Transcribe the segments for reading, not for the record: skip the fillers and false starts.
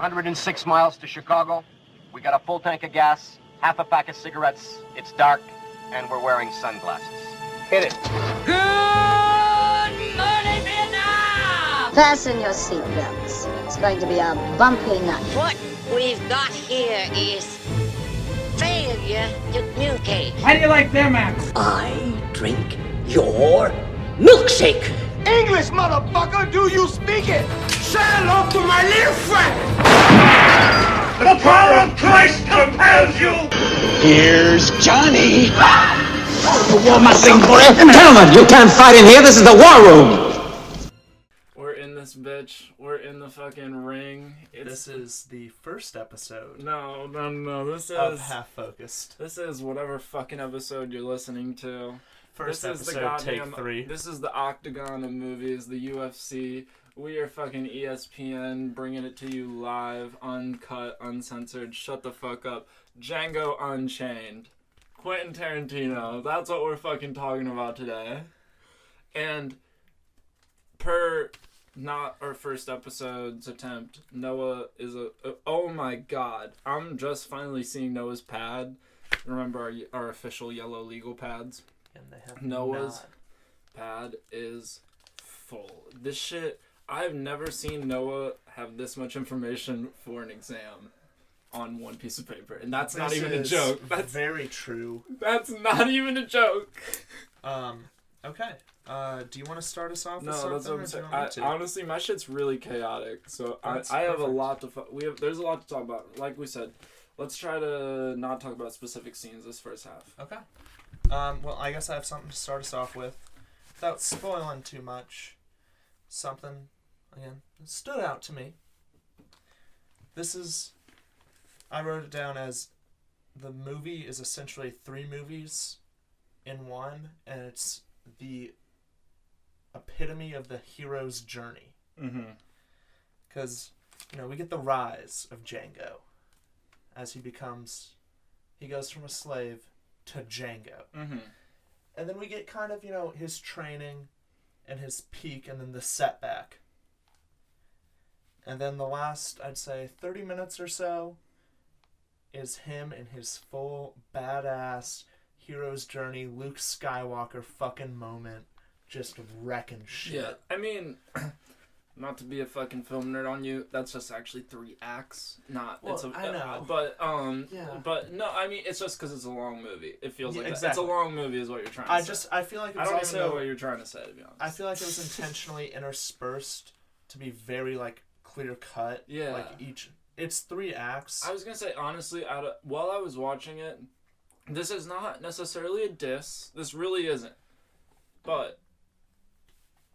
106 miles to Chicago. We got a full tank of gas, half a pack of cigarettes. It's dark, and we're wearing sunglasses. Hit it. Good morning, Vietnam! Fasten your seatbelts. It's going to be a bumpy night. What we've got here is failure to communicate. How do you like them apples? I drink your milkshake. English, motherfucker! Do you speak it? Say hello to my little friend! The power of Christ compels you! Here's Johnny. The war must sing for it. Gentlemen, you can't fight in here. This is the war room. We're in this bitch. We're in the fucking ring. This is the first episode. No. This is of Half Focused. This is whatever fucking episode you're listening to. First this episode, take 3. This is the Octagon of movies, the UFC. We are fucking ESPN, bringing it to you live, uncut, uncensored. Shut the fuck up. Django Unchained. Quentin Tarantino. That's what we're fucking talking about today. And per not our first episode's attempt, Noah is oh my god. I'm just finally seeing Noah's pad. Remember our official yellow legal pads? And they have Noah's pad is full. This shit, I've never seen Noah have this much information for an exam on one piece of paper. And that's not even a joke. That's very true. That's not even a joke. Okay. Do you want to start us off with No, something? that's what I'm saying. Honestly, my shit's really chaotic. So I have a lot to... There's a lot to talk about. Like we said, let's try to not talk about specific scenes this first half. Okay. Well, I guess I have something to start us off with. Without spoiling too much, something, again, that stood out to me. I wrote it down as the movie is essentially 3 movies in one, and it's the epitome of the hero's journey. Mm-hmm. Because, we get the rise of Django as he goes from a slave to Django. Mm-hmm. And then we get kind of, his training and his peak and then the setback. And then the last, I'd say, 30 minutes or so is him in his full badass hero's journey, Luke Skywalker fucking moment, just wrecking shit. Yeah, I mean... Not to be a fucking film nerd on you, that's just actually 3 acts. I know. But no, I mean, it's just because it's a long movie. It feels like exactly. It's a long movie is what you're trying to say. I feel like it was I don't even know what you're trying to say, to be honest. I feel like it was intentionally interspersed to be very, clear cut. Yeah. It's 3 acts. I was going to say, honestly, while I was watching it, this is not necessarily a diss. This really isn't. But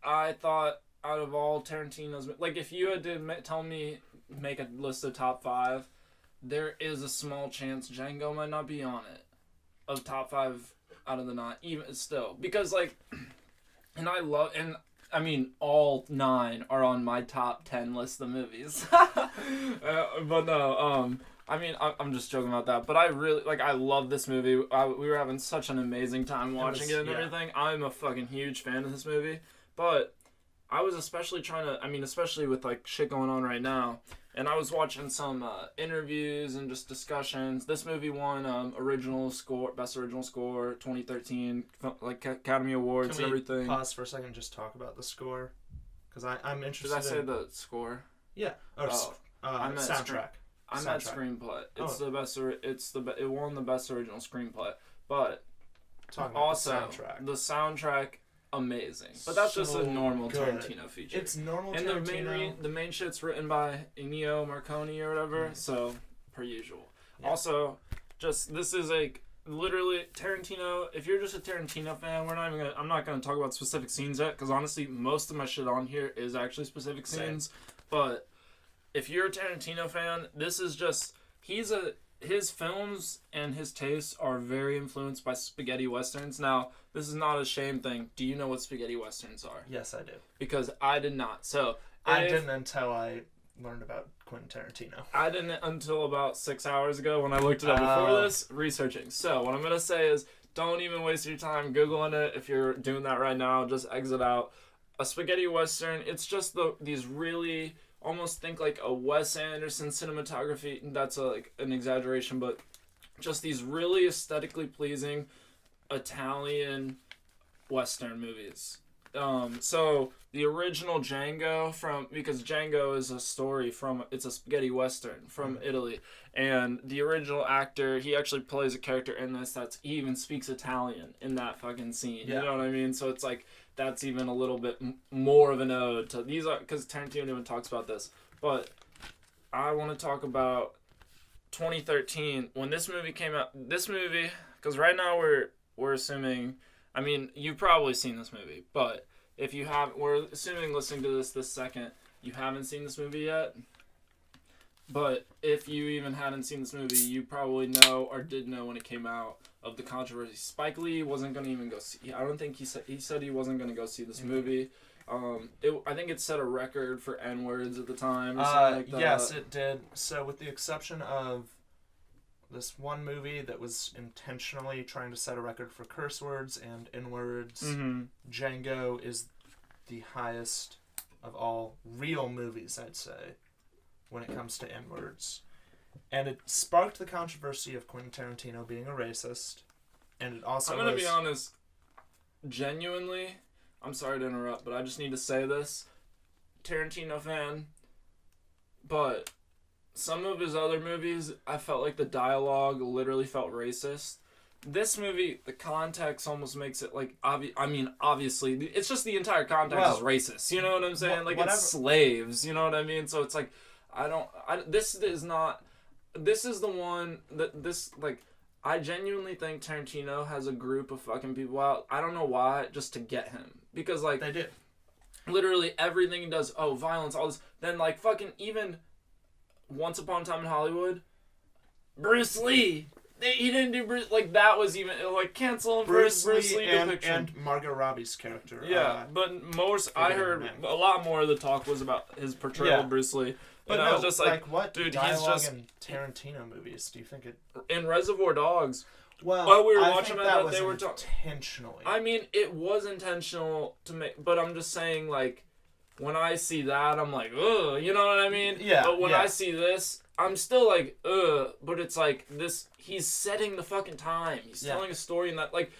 I thought... out of all Tarantino's... if you had to tell me, make a list of top 5, there is a small chance Django might not be on it. Of top 5 out of the 9, even still. Because, all 9 are on my top 10 list of movies. But no, I'm just joking about that. But I really, I love this movie. We were having such an amazing time watching it and everything. I'm a fucking huge fan of this movie. But... I was especially especially with shit going on right now, and I was watching some interviews and just discussions. This movie won Best Original Score 2013, Academy Awards and everything. Can we pause for a second and just talk about the score? Because I'm interested. Did I say the score? Yeah. I meant soundtrack. I meant screenplay. It's the best. It won the Best Original Screenplay, but also the soundtrack. Amazing, but that's just a normal Tarantino feature. It's normal and Tarantino. And the main shit's written by Ennio Morricone or whatever, so per usual. Yeah. Also, this is literally Tarantino. If you're just a Tarantino fan, I'm not gonna talk about specific scenes yet, because honestly, most of my shit on here is actually specific scenes. But if you're a Tarantino fan, this is just his films and his tastes are very influenced by spaghetti westerns. Now, this is not a shame thing. Do you know what spaghetti westerns are? Yes, I do. Because I did not. So I didn't until I learned about Quentin Tarantino. I didn't until about 6 hours ago when I looked it up before this, researching. So what I'm going to say is, don't even waste your time Googling it. If you're doing that right now, just exit out. A spaghetti western, it's just these really almost think like a Wes Anderson cinematography. That's like an exaggeration, but just these really aesthetically pleasing Italian Western movies. So the original Django because Django is a story it's a spaghetti Western from Italy, and the original actor, he actually plays a character in this he even speaks Italian in that fucking scene. You know what I mean? So it's like, that's even a little bit more of an ode to these, because Tarantino even talks about this. But I want to talk about 2013 when this movie came out. This movie, because right now we're assuming, I mean, you've probably seen this movie, but if you haven't, we're assuming listening to this second, you haven't seen this movie yet. But if you even hadn't seen this movie, you probably know or did know when it came out of the controversy. Spike Lee wasn't going to even go see. I don't think he said he wasn't going to go see this movie. I think it set a record for N-words at the time. Or something like that. Yes, it did. So with the exception of this one movie that was intentionally trying to set a record for curse words and N-words, Django is the highest of all real movies, I'd say, when it comes to N-words. And it sparked the controversy of Quentin Tarantino being a racist. And it also I'm going to be honest, genuinely, I'm sorry to interrupt, but I just need to say this. Tarantino fan, but some of his other movies, I felt like the dialogue literally felt racist. This movie, the context almost makes it like, obviously, it's just the entire context is racist. You know what I'm saying? Like, it's slaves. You know what I mean? So it's like, this is the one that I genuinely think Tarantino has a group of fucking people out. I don't know why, just to get him. Because, like, they did. Literally everything he does, violence, all this. Then, like, fucking even Once Upon a Time in Hollywood, Bruce Lee. He didn't do Bruce, like, that was even, like, cancel him for Bruce Lee depiction. And Margot Robbie's character. Yeah, but I heard a lot more of the talk was about his portrayal of Bruce Lee. But I was just like, what dude, dialogue he's just in Tarantino movies do you think it? In Reservoir Dogs. Well, while we were I watching think that, was they were intentionally. I mean, it was intentional to make, but I'm just saying, like, when I see that, I'm like, ugh, you know what I mean? Yeah. But when I see this, I'm still like, ugh. But it's like this. He's setting the fucking time. He's telling a story in that, like,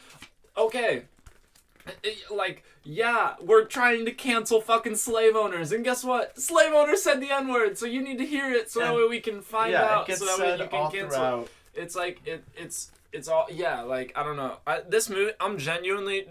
okay. We're trying to cancel fucking slave owners, and guess what? Slave owners said the N-word, so you need to hear it, so that way we can find out, so that way you can cancel. Throughout. It's like it's all like, I don't know. This movie, I'm genuinely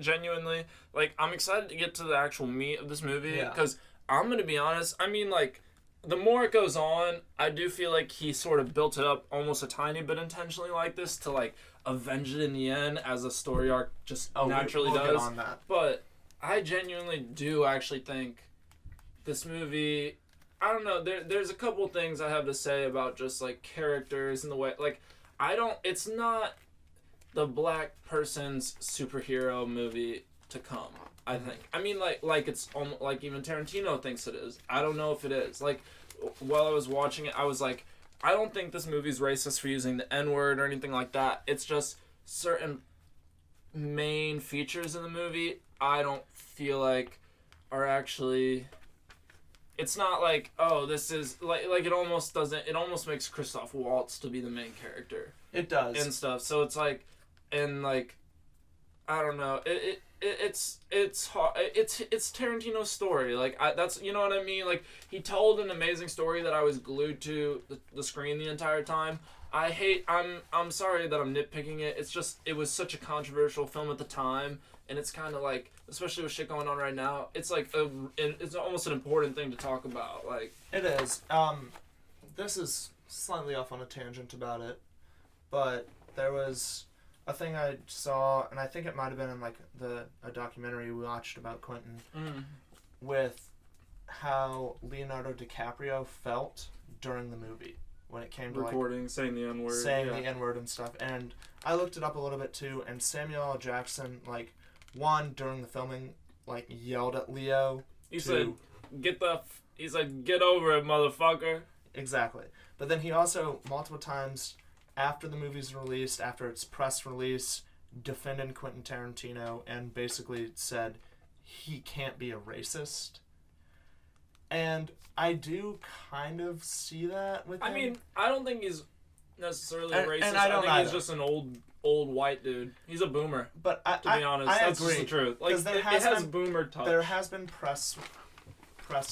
like, I'm excited to get to the actual meat of this movie because I'm gonna be honest. I mean, like, the more it goes on, I do feel like he sort of built it up almost a tiny bit intentionally like this to, like, avenge it in the end as a story arc just naturally we'll does. Get on that. But I genuinely do actually think this movie, I don't know, there's a couple things I have to say about just, like, characters and the way, like, it's not the black person's superhero movie to come, I think. I mean, like it's almost like even Tarantino thinks it is. I don't know if it is. Like, while I was watching it, I was like, I don't think this movie's racist for using the N-word or anything like that. It's just certain main features in the movie I don't feel like are actually... It's not like, oh, this is... Like it almost doesn't... It almost makes Christoph Waltz to be the main character. It does. And stuff. So it's like... And, like... I don't know. It's hard. It's Tarantino's story. Like, that's, you know what I mean? Like, he told an amazing story that I was glued to the screen the entire time. I'm sorry that I'm nitpicking it. It's just, it was such a controversial film at the time, and it's kind of like, especially with shit going on right now, it's like it's almost an important thing to talk about. Like, it is. This is slightly off on a tangent about it, but there was a thing I saw, and I think it might have been in like a documentary we watched about Quentin, with how Leonardo DiCaprio felt during the movie when it came to recording, saying the N-word, the N-word and stuff. And I looked it up a little bit too, and Samuel L. Jackson, like, during the filming, like, yelled at Leo. He said, get over it, motherfucker. Exactly. But then he also, multiple times, after the movie's released, after its press release, defended Quentin Tarantino and basically said he can't be a racist. And I do kind of see that with him. I mean, I don't think he's necessarily And- racist. and I don't think he's either. just an old white dude. He's a boomer. But To be honest, I that's agree. just the truth. Like, 'Cause there it has has been- boomer touch. There has been press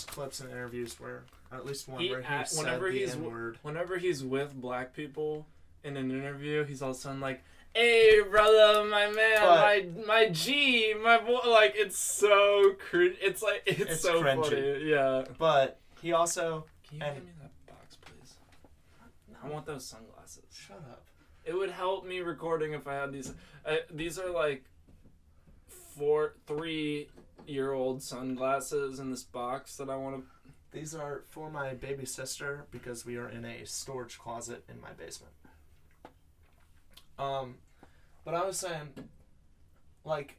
clips and interviews where, at least one where he said the N-word. Whenever he's with black people in an interview, he's all of a sudden like, "Hey, brother, my man, my G, my boy." Like, it's so it's like it's so cringy. funny. Yeah. But he also... Can you And- hand me that box, please? I want those sunglasses. Shut up. It would help me recording if I had these. These are like 3-year-old sunglasses in this box that I want to. These are for my baby sister because we are in a storage closet in my basement. But I was saying, like,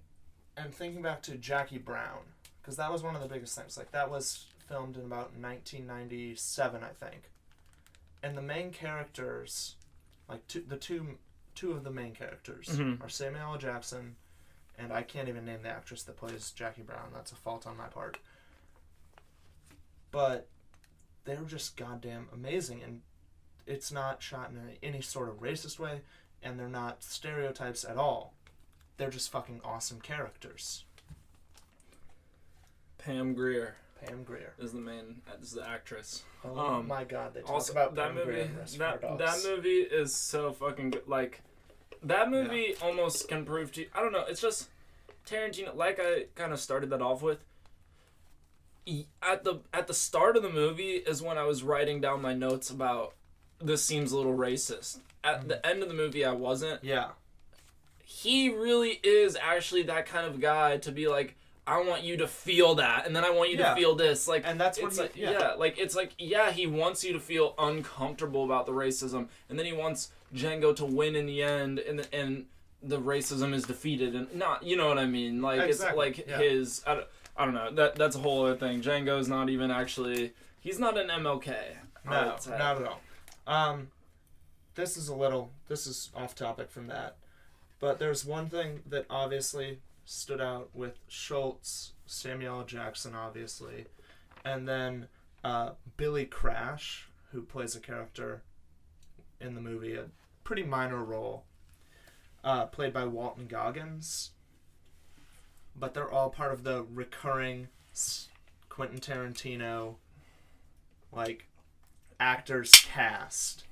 and thinking back to Jackie Brown, because that was one of the biggest things. Like, that was filmed in about 1997, I think. And the main characters, like two of the main characters are Samuel L. Jackson, and I can't even name the actress that plays Jackie Brown. That's a fault on my part. But they were just goddamn amazing, and it's not shot in any sort of racist way, and they're not stereotypes at all. They're just fucking awesome characters. Pam Grier Pam Grier. is the actress. Oh my god, they talk Also, about that Pam movie. Grier in Reservoir Dogs. That movie is so fucking good. Like, that movie almost can prove to you. I don't know. It's just Tarantino. Like I kind of started that off with. At the start of the movie is when I was writing down my notes about this seems a little racist. At the end of the movie, I wasn't. Yeah. He really is actually that kind of guy to be like, I want you to feel that, and then I want you to feel this. Like, and that's what it's like, it's like, he wants you to feel uncomfortable about the racism, and then he wants Django to win in the end, and the racism is defeated, and not, you know what I mean? Like, exactly. It's like his, I don't know, that's a whole other thing. Django's not even actually, he's not an MLK. No, not at all. This is off topic from that, but there's one thing that obviously stood out with Schultz, Samuel L. Jackson, obviously, and then Billy Crash, who plays a character in the movie, a pretty minor role, played by Walton Goggins. But they're all part of the recurring Quentin Tarantino, like, actors cast.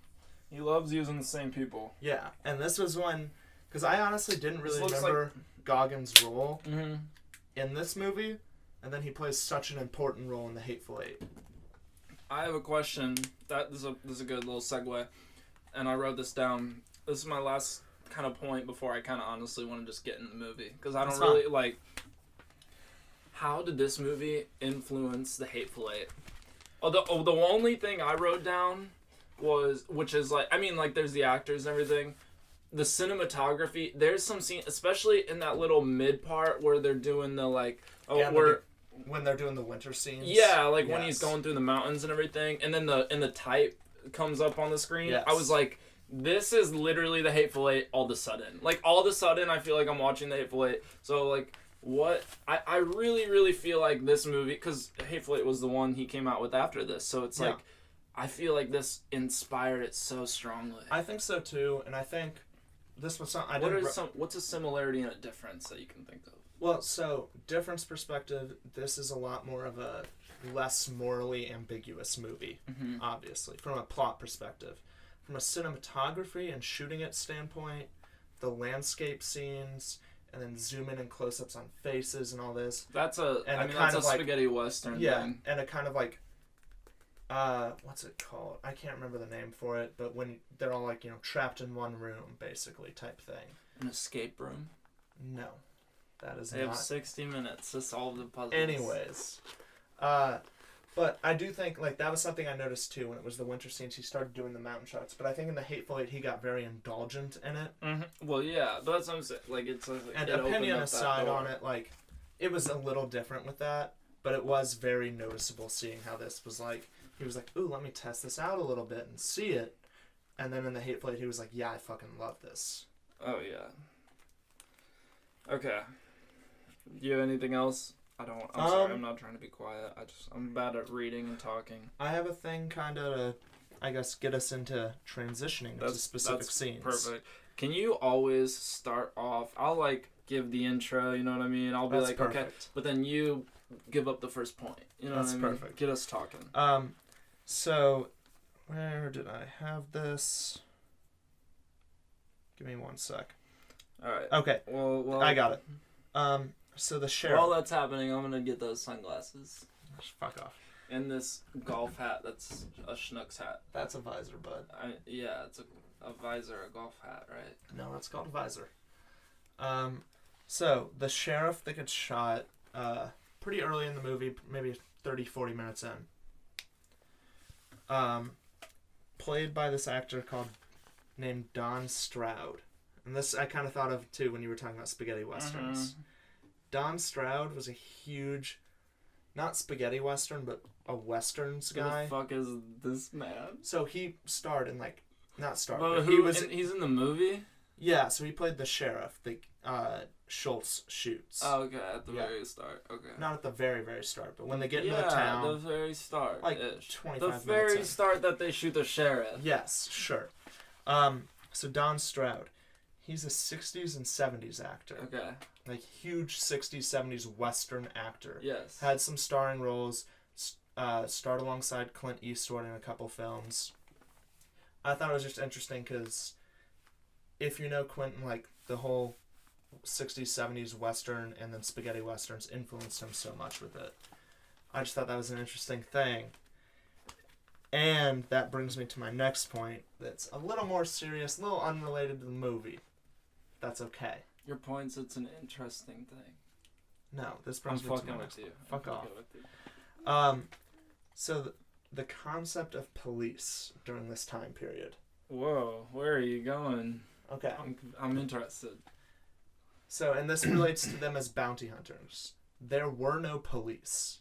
He loves using the same people. Yeah, and this was one, because I honestly didn't really looks remember Goggins' role in this movie, and then he plays such an important role in The Hateful Eight. I have a question. This is a good little segue, and I wrote this down. This is my last kind of point before I kind of honestly want to just get in the movie, because I don't really like. How did this movie influence The Hateful Eight? The only thing I wrote down was, which is like, I mean, like, there's the actors and everything. The cinematography, there's some scene, especially in that little mid part where they're doing the, like, when they're doing the winter scenes. Yeah, like when he's going through the mountains and everything, and then the type comes up on the screen. Yes. I was like, this is literally The Hateful Eight all of a sudden. Like, all of a sudden, I feel like I'm watching The Hateful Eight. So, like, what I really, really feel like this movie, because Hateful Eight was the one he came out with after this, so it's like, I feel like this inspired it so strongly. I think so too, and I think this was something what's a similarity and a difference that you can think of? Well, so, difference perspective, this is a lot more of a less morally ambiguous movie, obviously, from a plot perspective. From a cinematography and shooting it standpoint, the landscape scenes, and then zoom in and close-ups on faces and all this. That's a spaghetti western thing. And a kind of like, what's it called? I can't remember the name for it, but when they're all like, trapped in one room, basically, type thing. An escape room? No. That is they not. Have 60 minutes to solve the puzzles. Anyways. But I do think, like, that was something I noticed, too, when it was the winter scenes. He started doing the mountain shots. But I think in The Hateful Eight, he got very indulgent in it. Mm-hmm. Well, yeah, but that's what I'm saying. Like, it's like, and opinion aside on it, like, it was a little different with that. But it was very noticeable seeing how this was, like, he was like, ooh, let me test this out a little bit and see it. And then in The Hateful Eight, he was like, yeah, I fucking love this. Oh, yeah. Okay. Do you have anything else I'm sorry, I'm not trying to be quiet. I'm bad at reading and talking. I have a thing kind of to, I guess, get us into transitioning to specific scenes. Perfect. Can you always start off? I'll like give the intro. You know what I mean? I'll be That's like, perfect. okay, but then you give up the first point. You know That's what I mean? perfect. Get us talking. So, where did I have this? Give me 1 sec. All right. Okay. Well, I got it. So the sheriff. While that's happening, I'm gonna get those sunglasses Fuck off. and this golf hat. That's a Schnucks hat. That's a visor, bud. Yeah, it's a visor, a golf hat, right? No, that's called a visor. So the sheriff that gets shot pretty early in the movie, maybe 30, 40 minutes in. Played by this actor named Don Stroud. And this I kind of thought of too when you were talking about spaghetti westerns. Mm-hmm. Don Stroud was a huge, not spaghetti western, but a westerns guy. Who the fuck is this man? So he starred in not starred, But but who, he was. he's in the movie? Yeah, so he played the sheriff that Schultz shoots. Oh, okay, at the Yeah. very start. Okay. Not at the very, very start, but when they get into the town. the very start. Like 25 minutes The very in. start that they shoot the sheriff. Yes, sure. So Don Stroud, he's a 60s and 70s actor. Okay. Like huge 60s, 70s Western actor. Yes. Had some starring roles, starred alongside Clint Eastwood in a couple films. I thought it was just interesting because if you know Quentin, like the whole 60s, 70s Western and then spaghetti Westerns influenced him so much with it. I just thought that was an interesting thing. And that brings me to my next point that's a little more serious, a little unrelated to the movie. That's okay. Your points, it's an interesting thing. No, this I'm brings me to fucking my with you. Fuck I'm off. fucking with you. So the concept of police during this time period. Whoa, where are you going? Okay. I'm interested. So, and this relates to them as bounty hunters. There were no police.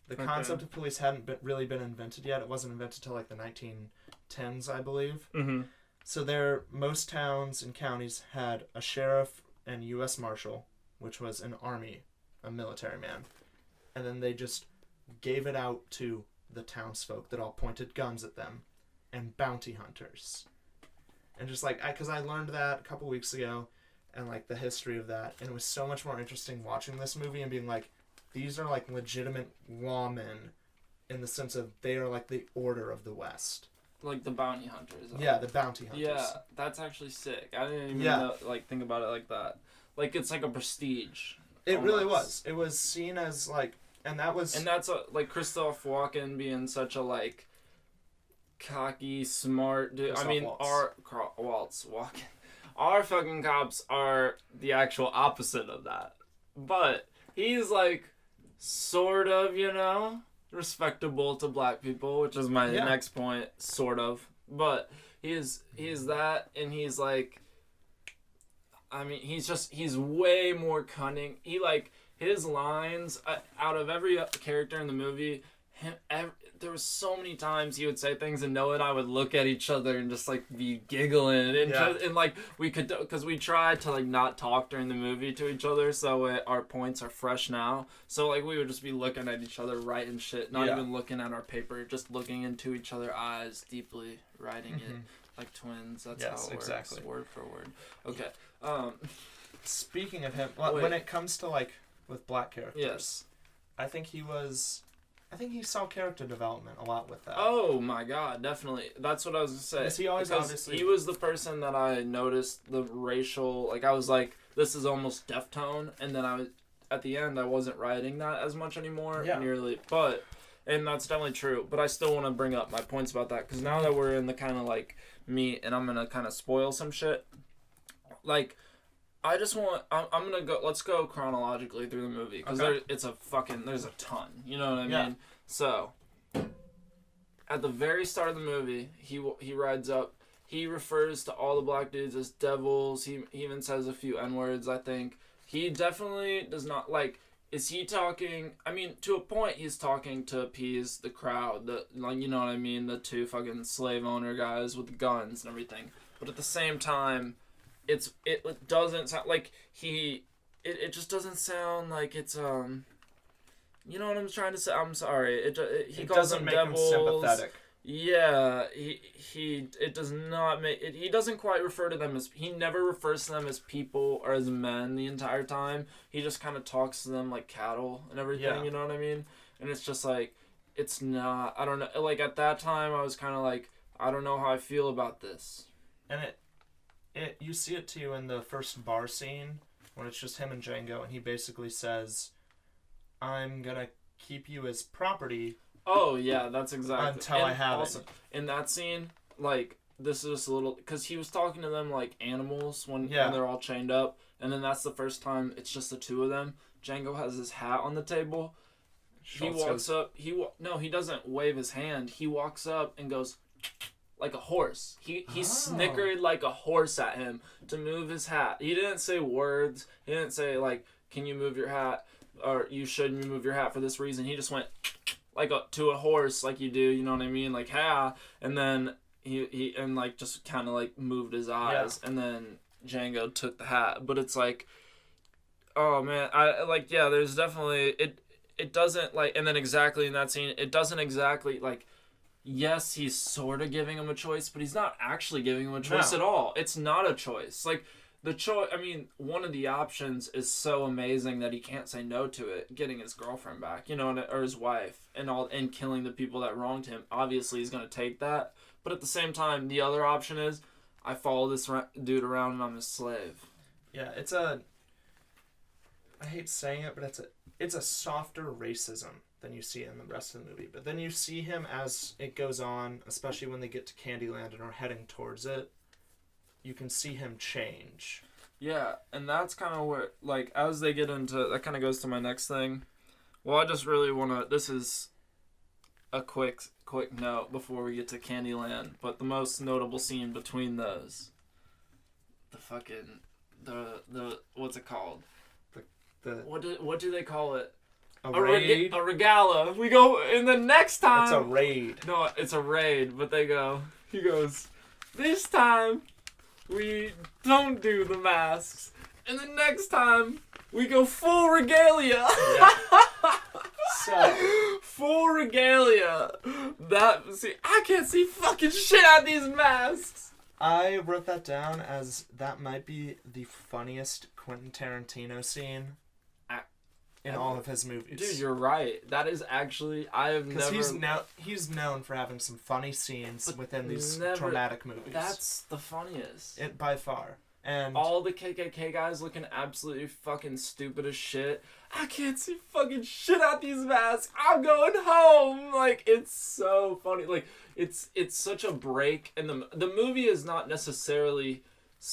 The concept of police hadn't really been invented yet. It wasn't invented till like the 1910s, I believe. Mm-hmm. So most towns and counties had a sheriff and U.S. Marshal, which was an army, a military man. And then they just gave it out to the townsfolk that all pointed guns at them, and bounty hunters. And just like, because I learned that a couple weeks ago, and like the history of that, and it was so much more interesting watching this movie and being like, these are like legitimate lawmen in the sense of they are like the order of the West. Like the bounty hunters. Yeah, the bounty hunters. Yeah, that's actually sick. I didn't even know, think about it like that. Like it's like a prestige. It almost. really was. It was seen as like, and that's like Christoph Walken being such a like cocky, smart dude. Christoph I mean, Waltz. Walken. Our fucking cops are the actual opposite of that. But he's like sort of, respectable to black people, which is my next point, sort of. But he's that, and he's like, I mean, he's way more cunning. He like, his lines, out of every character in the movie, there was so many times he would say things and Noah and I would look at each other and just like be giggling and like we could, because we tried to like not talk during the movie to each other, so our points are fresh now, so like we would just be looking at each other writing shit, not even looking at our paper, just looking into each other's eyes deeply, writing it like twins. That's how it works, exactly. Word for word. Okay. Speaking of him, when it comes to like with black characters, yes, I think he saw character development a lot with that. Oh my god, definitely. That's what I was gonna say. Yes, he always because obviously. he was the person that I noticed the racial. Like I was like, this is almost deftone, and then at the end I wasn't writing that as much anymore. Yeah. Nearly, and that's definitely true. But I still want to bring up my points about that because now that we're in the kind of like meat, and I'm gonna kind of spoil some shit. Like, I just want. I'm gonna go. Let's go chronologically through the movie because there's a ton. You know what I mean? So, at the very start of the movie, he rides up. He refers to all the black dudes as devils. He even says a few N-words, I think. He definitely does not, like, is he talking, I mean, to a point, he's talking to appease the crowd, like, you know what I mean, the two fucking slave owner guys with the guns and everything. But at the same time, it doesn't sound like he it just doesn't sound like it's you know what I'm trying to say. I'm sorry. He calls doesn't them make devils. him sympathetic. Yeah, it does not make it. He doesn't quite refer to them as. He never refers to them as people or as men the entire time. He just kind of talks to them like cattle and everything. Yeah. You know what I mean? And it's just like, it's not. I don't know. Like at that time, I was kind of like, I don't know how I feel about this. And you see it too in the first bar scene when it's just him and Django, and he basically says, "I'm gonna keep you as property." Oh yeah, that's exactly. Until I have also, it. In that scene, like this is just a little because he was talking to them like animals when they're all chained up, and then that's the first time it's just the two of them. Django has his hat on the table. Schultz he walks up. No, he doesn't wave his hand. He walks up and goes like a horse. He snickered like a horse at him to move his hat. He didn't say words. He didn't say like, "Can you move your hat?" or "You shouldn't move your hat for this reason." He just went like to a horse, like you do, you know what I mean? Like, ha, and then he and like just kind of like moved his eyes, and then Django took the hat. But it's like, oh man, I like there's definitely it doesn't like, and then exactly in that scene, it doesn't exactly like. Yes, he's sort of giving him a choice, but he's not actually giving him a choice at all. It's not a choice. Like the choice. I mean, one of the options is so amazing that he can't say no to it. Getting his girlfriend back, you know, or his wife, and killing the people that wronged him. Obviously, he's gonna take that. But at the same time, the other option is, I follow this dude around and I'm his slave. Yeah, I hate saying it, but it's a softer racism than you see in the rest of the movie. But then you see him as it goes on, especially when they get to Candyland and are heading towards it. You can see him change. Yeah, and that's kind of where, like, as they get into, that kind of goes to my next thing. Well, I just really want to, this is a quick note before we get to Candyland, but the most notable scene between those, the what's it called? What do they call it? A raid? A regala. We go, and the next time... It's a raid. No, it's a raid, but he goes, this time, we don't do the masks. And the next time, we go full regalia. Yeah. So... full regalia. I can't see fucking shit out of these masks. I wrote that down as that might be the funniest Quentin Tarantino scene in all of his movies. Dude, you're right. That is actually, because he's known for having some funny scenes within these traumatic movies. That's the funniest. By far. And all the KKK guys looking absolutely fucking stupid as shit. I can't see fucking shit out these masks. I'm going home. Like, it's so funny. Like, it's such a break, and the movie is not necessarily.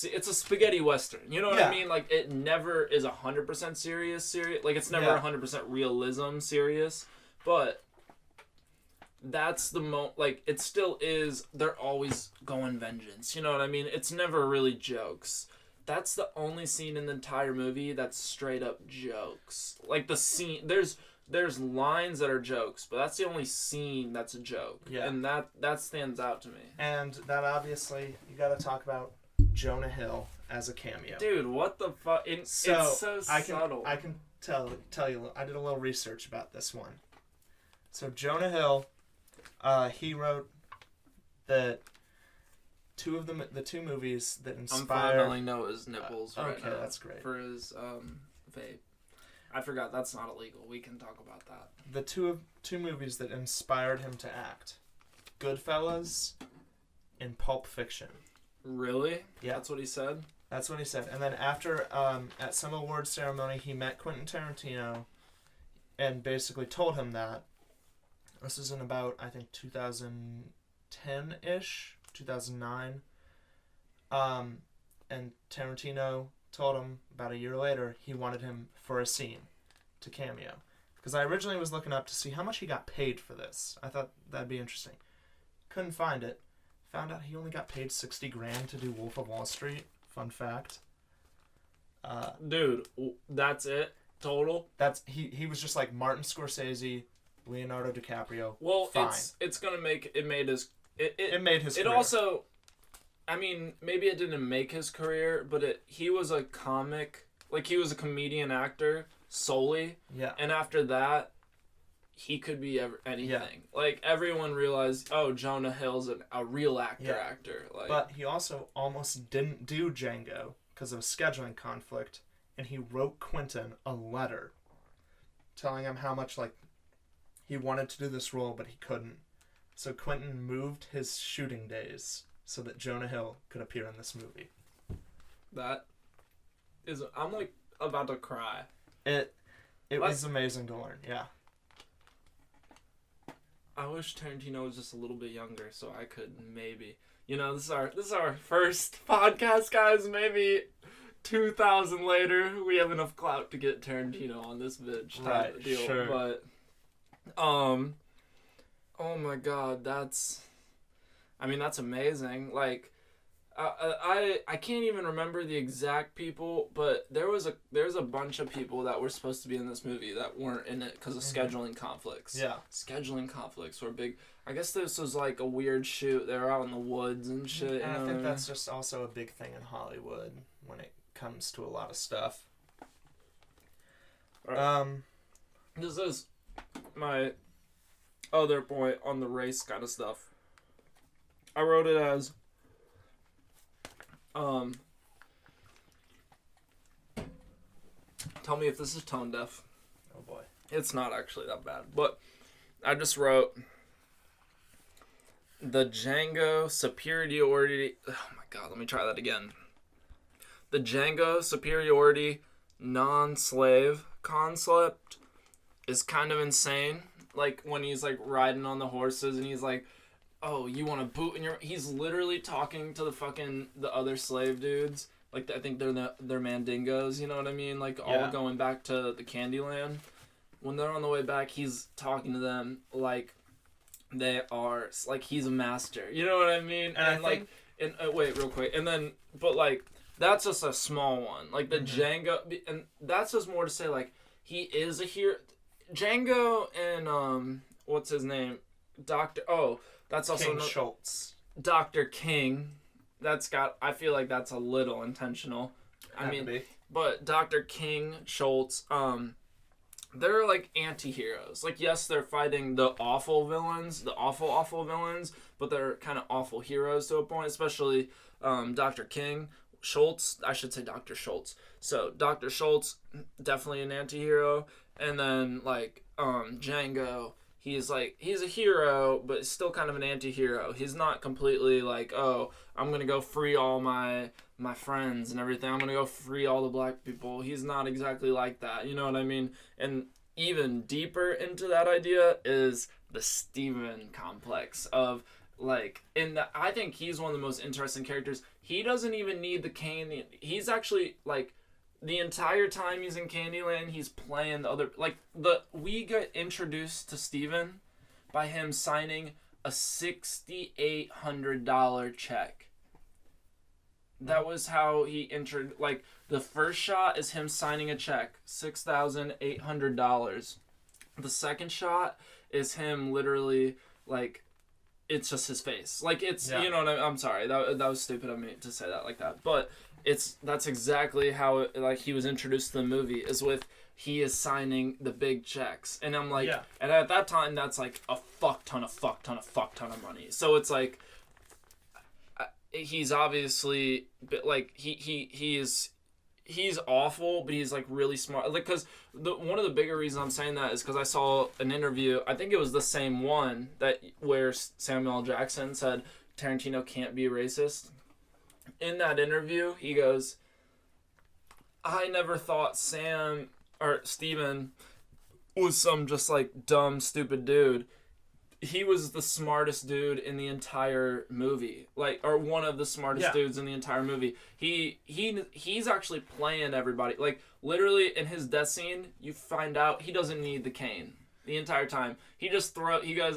It's a spaghetti western. You know what I mean? Like, it never is 100% serious. Like, it's never 100% realism serious. But that's the like, it still is. They're always going vengeance. You know what I mean? It's never really jokes. That's the only scene in the entire movie that's straight up jokes. Like, the scene, there's lines that are jokes, but that's the only scene that's a joke. Yeah. And that stands out to me. And that obviously, you gotta talk about Jonah Hill as a cameo. Dude, what the fuck? It's so subtle. I can tell you, I did a little research about this one. So Jonah Hill, he wrote the two movies that inspired... I'm fundamentally know his nipples right now. Okay, that's great. For his vape. I forgot, that's not illegal. We can talk about that. The two movies that inspired him to act. Goodfellas and Pulp Fiction. Really? Yeah. That's what he said? That's what he said. And then after, at some award ceremony, he met Quentin Tarantino and basically told him that. This is in about, I think, 2010-ish, 2009. And Tarantino told him about a year later he wanted him for a scene to cameo. Because I originally was looking up to see how much he got paid for this. I thought that'd be interesting. Couldn't find it. Found out he only got paid $60,000 to do Wolf of Wall Street. Fun fact. Dude, that's it? Total? That's he was just like Martin Scorsese, Leonardo DiCaprio. Well, fine. it's gonna make it made his it made his it career. Also, I mean, maybe it didn't make his career, but he was a comic Like, he was a comedian actor solely. Yeah. And after that, he could be anything. Yeah. Like, everyone realized, oh, Jonah Hill's a real actor. Like, but he also almost didn't do Django because of a scheduling conflict, and he wrote Quentin a letter telling him how much, like, he wanted to do this role, but he couldn't. So Quentin moved his shooting days so that Jonah Hill could appear in this movie. That is... I'm, like, about to cry. It was amazing to learn, yeah. I wish Tarantino was just a little bit younger so I could maybe... You know, this is our first podcast, guys. Maybe 2,000 later, we have enough clout to get Tarantino on this bitch type deal. Sure. But, oh my god, that's amazing. Like, I can't even remember the exact people, but there's a bunch of people that were supposed to be in this movie that weren't in it because of scheduling conflicts. Yeah. Scheduling conflicts were big. I guess this was like a weird shoot. They were out in the woods and shit. And I think that's just also a big thing in Hollywood when it comes to a lot of stuff. This is my other point on the race kind of stuff. I wrote it as tell me if this is tone deaf. Oh boy. It's not actually that bad, but I just wrote the Django superiority. Oh my god, let me try that again. The Django superiority non-slave concept is kind of insane. Like when he's like riding on the horses and he's like, oh, you want to boot in your... He's literally talking to the other slave dudes. Like, I think they're Mandingos, you know what I mean? Like, all going back to the Candyland. When they're on the way back, he's talking to them like they are... Like, he's a master. You know what I mean? And like... And wait, real quick. And then... But, like, that's just a small one. Like, the Django... And that's just more to say, like, he is a hero... Django and, what's his name? That's also King Schultz. Dr. King. I feel like that's a little intentional. But Dr. King, Schultz, they're like anti-heroes. Like, yes, they're fighting the awful villains, the awful villains, but they're kind of awful heroes to a point, especially Dr. King. Schultz, I should say Dr. Schultz. So, Dr. Schultz, definitely an anti-hero. And then, like, Django... He's a hero, but still kind of an anti-hero. He's not completely like, oh, I'm going to go free all my friends and everything. I'm going to go free all the black people. He's not exactly like that. You know what I mean? And even deeper into that idea is the Steven complex of, like, I think he's one of the most interesting characters. He doesn't even need the cane. He's actually, like... The entire time he's in Candyland, he's playing the other... Like, we get introduced to Steven by him signing a $6,800 check. That was how he entered... Like, the first shot is him signing a check, $6,800. The second shot is him literally, like... It's just his face. Like, it's... Yeah. You know what I'm sorry. That was stupid of me to say that like that. But... That's exactly how he was introduced to the movie, is with he is signing the big checks. And I'm like, and at that time, that's like a fuck ton of money. So it's like, he's obviously, like, he's awful, but he's like really smart. Like, because one of the bigger reasons I'm saying that is because I saw an interview, I think it was the same one, where Samuel L. Jackson said Tarantino can't be racist. In that interview, he goes, I never thought Steven was some just like dumb, stupid dude. He was the smartest dude in the entire movie. Like, or one of the smartest dudes in the entire movie. He's actually playing everybody. Like, literally in his death scene, you find out he doesn't need the cane the entire time. He goes,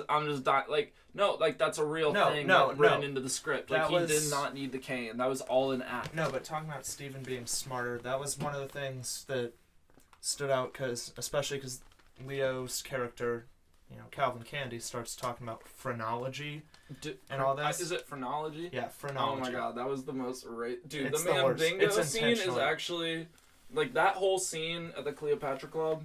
I'm just dying. Like, no, like, that's a real thing written into the script. Like, he did not need the cane. That was all an act. No, but talking about Steven being smarter, that was one of the things that stood out, especially because Leo's character, you know, Calvin Candy, starts talking about phrenology and all that. Is it phrenology? Yeah, phrenology. Oh my god, that was the most... Dude, the Mandingo scene is actually like that whole scene at the Cleopatra Club,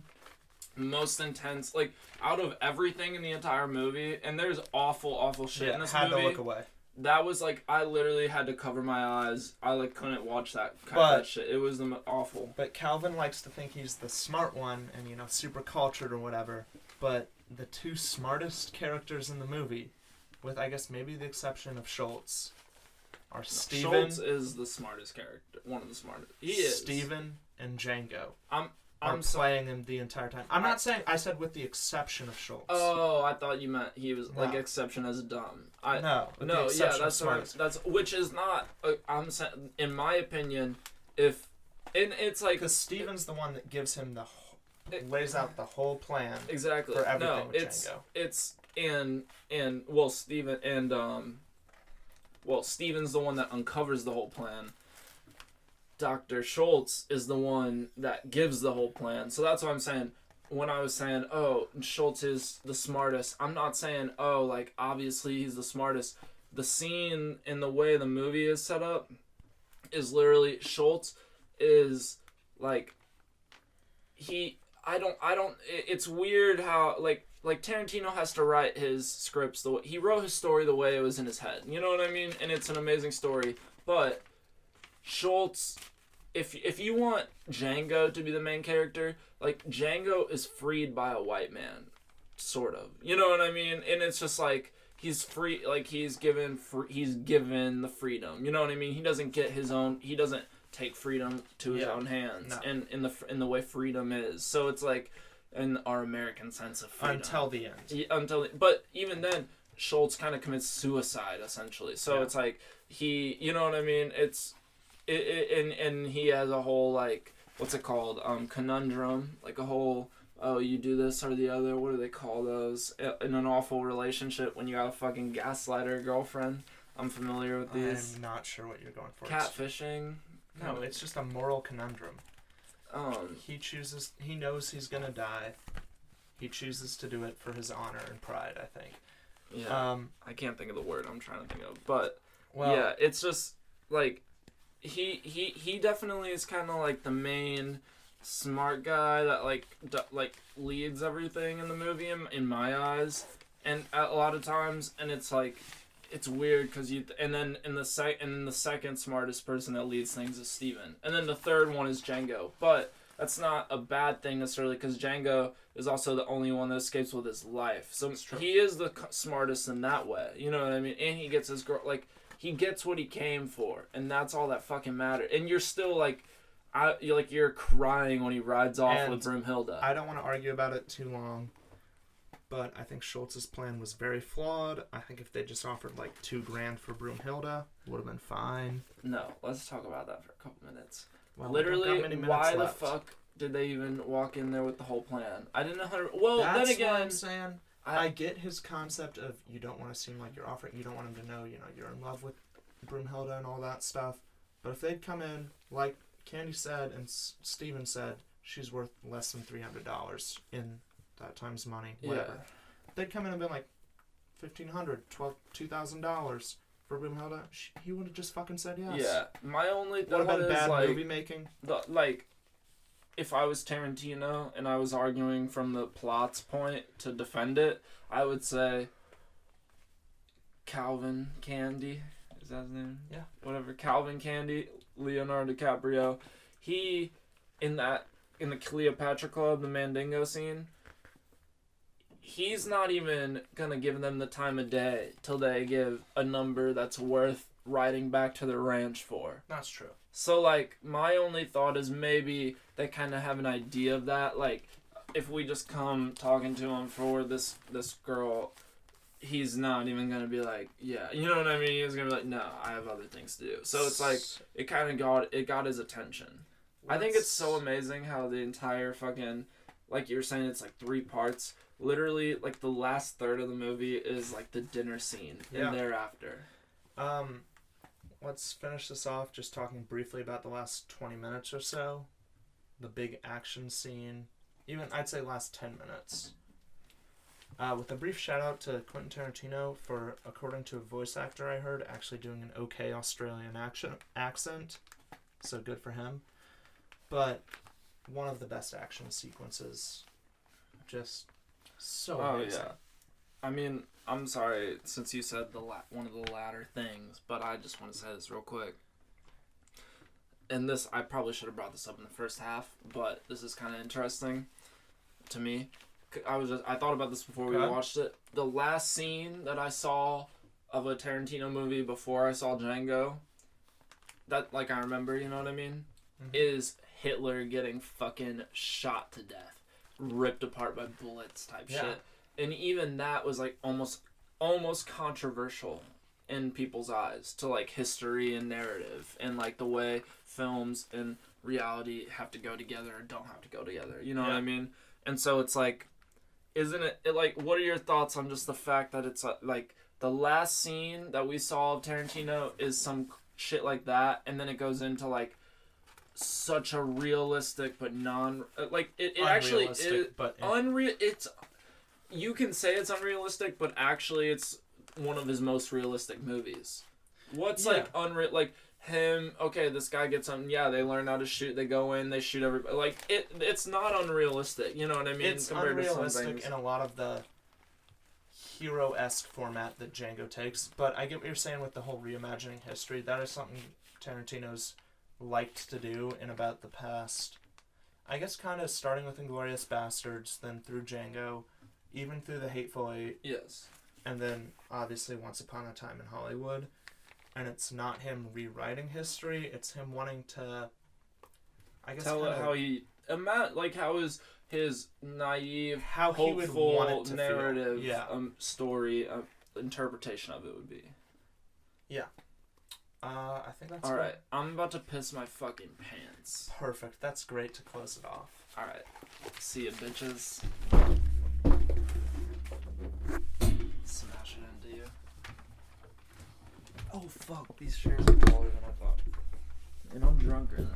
most intense. Like out of everything in the entire movie, and there's awful shit in this movie. Had to look away. That was like I literally had to cover my eyes. I like couldn't watch that kind of shit. It was awful. But Calvin likes to think he's the smart one and super cultured or whatever. But the two smartest characters in the movie, with I guess maybe the exception of Schultz, are Steven. Schultz is the smartest character. One of the smartest. He is. Steven and Django. I'm playing him the entire time. I'm not saying I said with the exception of Schultz. Oh, I thought you meant he was like exception as dumb. No, yeah, that's which is not. I'm saying, in my opinion, it's like because Steven's the one that gives him lays out the whole plan. Exactly. For everything with Django. Steven's the one that uncovers the whole plan. Dr. Schultz is the one that gives the whole plan. So that's what I'm saying. When I was saying, oh, Schultz is the smartest, I'm not saying, oh, like, obviously he's the smartest. The scene and the way the movie is set up is literally Schultz is, like, it's weird how, like Tarantino has to write his scripts the way, he wrote his story the way it was in his head. You know what I mean? And it's an amazing story. But Schultz, if you want Django to be the main character, like Django is freed by a white man, sort of. You know what I mean? And it's just like he's free, like he's given the freedom. You know what I mean? He doesn't get his own. He doesn't take freedom to his own hands, and in the way freedom is. So it's like in our American sense of freedom until the end. But even then, Schultz kind of commits suicide essentially. So it's like you know what I mean? And he has a whole, like, what's it called? Conundrum. Like a whole, oh, you do this or the other. What do they call those? In an awful relationship when you got a fucking gaslighter girlfriend. I'm familiar with these. I'm not sure what you're going for. Catfishing. No, it's just a moral conundrum. He knows he's gonna die. He chooses to do it for his honor and pride, I think. Yeah. I can't think of the word I'm trying to think of. But, yeah, it's just, like, he definitely is kind of like the main smart guy that like leads everything in the movie in my eyes, and a lot of times, and it's like it's weird because then the second smartest person that leads things is Steven, and then the third one is Django. But that's not a bad thing necessarily because Django is also the only one that escapes with his life, so he is the smartest in that way. You know what I mean? And he gets his girl, like. He gets what he came for, and that's all that fucking matters. And you're still like, you're crying when he rides off with Broomhilda. I don't want to argue about it too long, but I think Schultz's plan was very flawed. I think if they just offered like $2,000 for Broomhilda, would have been fine. No, let's talk about that for a couple minutes. Well, literally, why the fuck did they even walk in there with the whole plan? I didn't know how to. Well, that's then again, what I'm saying. I get his concept of you don't want to seem like you're offering, you don't want him to know, you're in love with Broomhilda and all that stuff. But if they'd come in, like Candy said and Steven said, she's worth less than $300 in that time's money, whatever. Yeah. If they'd come in and been like $1,500, $2,000 for Broomhilda, he would have just fucking said yes. Yeah, my only thought would have been is bad like, movie making. If I was Tarantino and I was arguing from the plot's point to defend it, I would say Calvin Candy. Is that his name? Yeah. Whatever. Calvin Candy, Leonardo DiCaprio. He, in the Cleopatra Club, the Mandingo scene, he's not even going to give them the time of day till they give a number that's worth riding back to their ranch for. That's true. So, like, my only thought is maybe they kind of have an idea of that. Like, if we just come talking to him for this girl, he's not even going to be like, yeah. You know what I mean? He's going to be like, no, I have other things to do. So it's like, it kind of got his attention. I think it's so amazing how the entire fucking, like you were saying, it's like 3 parts. Literally, like, the last third of the movie is, like, the dinner scene and thereafter. Let's finish this off just talking briefly about the last 20 minutes or so. The big action scene. Even, I'd say, last 10 minutes. With a brief shout out to Quentin Tarantino for, according to a voice actor I heard, actually doing an okay Australian accent. So good for him. But one of the best action sequences. Just so amazing. Yeah. I mean, I'm sorry, since you said one of the latter things, but I just want to say this real quick. And this, I probably should have brought this up in the first half, but this is kind of interesting to me. I thought about this before we watched it. The last scene that I saw of a Tarantino movie before I saw Django, that, like, I remember, you know what I mean, is Hitler getting fucking shot to death, ripped apart by bullets type shit. And even that was, like, almost controversial in people's eyes to, like, history and narrative and, like, the way films and reality have to go together or don't have to go together. You know what I mean? And so it's like, isn't it like, what are your thoughts on just the fact that it's like the last scene that we saw of Tarantino is some shit like that, and then it goes into like such a realistic but it actually is unreal. It's, you can say it's unrealistic, but actually it's one of his most realistic movies. What's like unreal, like him, okay, this guy gets on, they learn how to shoot, they go in, they shoot everybody, like, it's not unrealistic, you know what I mean? It's unrealistic in a lot of the hero-esque format that Django takes, but I get what you're saying with the whole reimagining history. That is something Tarantino's liked to do in about the past, I guess, kind of starting with Inglourious Bastards, then through Django, even through The Hateful Eight. Yes. And then, obviously, Once Upon a Time in Hollywood. And it's not him rewriting history, it's him wanting to, I guess, tell it how he, like, how is his naive, how hopeful, he would want it to narrative, feel. Story, interpretation of it would be. Yeah. I think that's alright. I'm about to piss my fucking pants. Perfect. That's great to close it off. Alright. See ya, bitches. Smash it into you. Oh fuck, these chairs are taller than I thought. And I'm drunker than